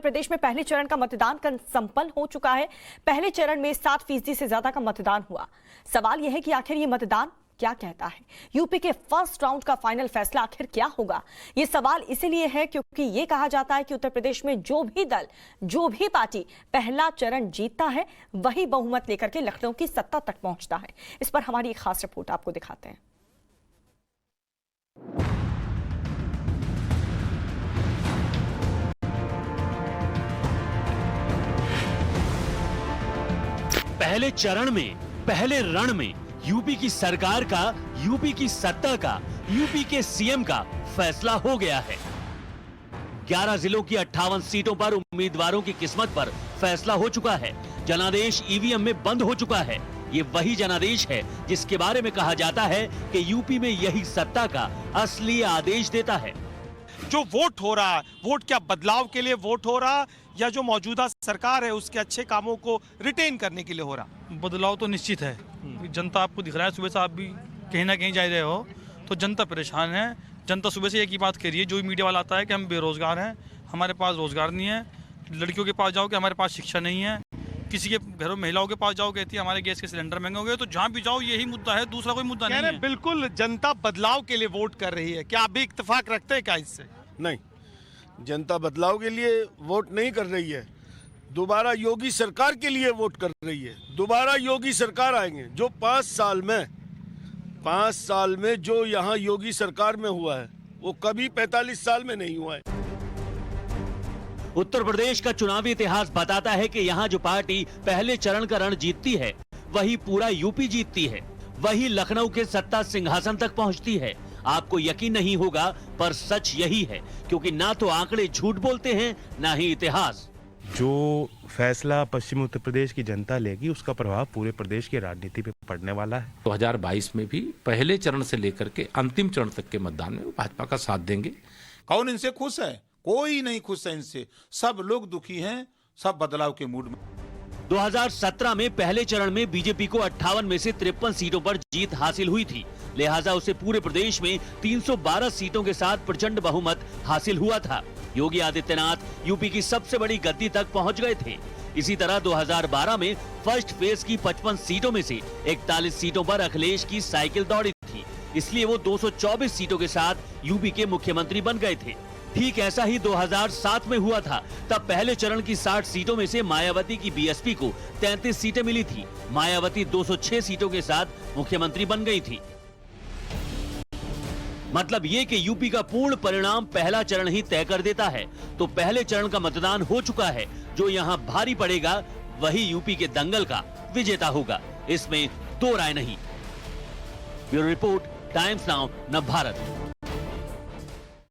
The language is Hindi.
प्रदेश में पहले चरण का मतदान संपन्न हो चुका है। पहले चरण में 7% से ज्यादा का मतदान हुआ। सवाल यह है कि आखिर ये मतदान क्या कहता है? यूपी के फर्स्ट राउंड का फाइनल फैसला आखिर क्या होगा? ये सवाल इसीलिए है क्योंकि ये कहा जाता है कि उत्तर प्रदेश में जो भी दल, जो भी पार्टी पहला चरण जीतता है, वही बहुमत लेकर के लखनऊ की सत्ता तक पहुंचता है। इस पर हमारी एक खास रिपोर्ट आपको दिखाते हैं। पहले चरण में, पहले रण में यूपी की सरकार का, यूपी की सत्ता का, यूपी के सीएम का फैसला हो गया है। 11 जिलों की 58 सीटों पर उम्मीदवारों की किस्मत पर फैसला हो चुका है। जनादेश ईवीएम में बंद हो चुका है। ये वही जनादेश है जिसके बारे में कहा जाता है कि यूपी में यही सत्ता का असली आदेश देता है। जो वोट हो रहा है, वोट क्या बदलाव के लिए वोट हो रहा या जो मौजूदा सरकार है उसके अच्छे कामों को रिटेन करने के लिए हो रहा? बदलाव तो निश्चित है। जनता आपको दिख रहा है, सुबह से आप भी कहीं ना कहीं जा रहे हो तो जनता परेशान है। जनता सुबह से एक ही बात कह रही है, जो भी मीडिया वाला आता है कि हम बेरोजगार हैं, हमारे पास रोजगार नहीं है। लड़कियों के पास जाओ कि हमारे पास शिक्षा नहीं है। किसी के घरों महिलाओं के पास जाओ कहती है हमारे गैस के सिलेंडर महंगे हो गए। तो जहाँ भी जाओ यही मुद्दा है, दूसरा कोई मुद्दा नहीं है। बिल्कुल जनता बदलाव के लिए वोट कर रही है। क्या आप भी इत्तेफाक रखते हैं क्या इससे? नहीं, जनता बदलाव के लिए वोट नहीं कर रही है। दोबारा योगी सरकार के लिए वोट कर रही है। दोबारा योगी सरकार आएंगे। जो 5 साल में जो यहाँ योगी सरकार में हुआ है वो कभी 45 साल में नहीं हुआ है। उत्तर प्रदेश का चुनावी इतिहास बताता है कि यहाँ जो पार्टी पहले चरण का रण जीतती है, वही पूरा यूपी जीतती है, वही लखनऊ के सत्ता सिंहासन तक पहुँचती है। आपको यकीन नहीं होगा, पर सच यही है, क्योंकि ना तो आंकड़े झूठ बोलते हैं, ना ही इतिहास। जो फैसला पश्चिमी उत्तर प्रदेश की जनता लेगी उसका प्रभाव पूरे प्रदेश की राजनीति पे पड़ने वाला है। 2022 में भी पहले चरण से लेकर के अंतिम चरण तक के मतदान में भाजपा का साथ देंगे। कौन इनसे खुश है? कोई नहीं खुश है इनसे। सब लोग दुखी हैं, सब बदलाव के मूड में। 2017 में पहले चरण में बीजेपी को 58 में से 53 सीटों पर जीत हासिल हुई थी, लिहाजा उसे पूरे प्रदेश में 312 सीटों के साथ प्रचंड बहुमत हासिल हुआ था। योगी आदित्यनाथ यूपी की सबसे बड़ी गद्दी तक पहुंच गए थे। इसी तरह 2012 में फर्स्ट फेज की 55 सीटों में से 41 सीटों पर अखिलेश की साइकिल दौड़ी थी, इसलिए वो 224 सीटों के साथ यूपी के मुख्यमंत्री बन गए थे। ठीक ऐसा ही 2007 में हुआ था। तब पहले चरण की 60 सीटों में से मायावती की बीएसपी को 33 सीटें मिली थी। मायावती 206 सीटों के साथ मुख्यमंत्री बन गई थी। मतलब ये कि यूपी का पूर्ण परिणाम पहला चरण ही तय कर देता है। तो पहले चरण का मतदान हो चुका है। जो यहाँ भारी पड़ेगा वही यूपी के दंगल का विजेता होगा, इसमें दो राय नहीं। Bureau report, times now, Navbharat.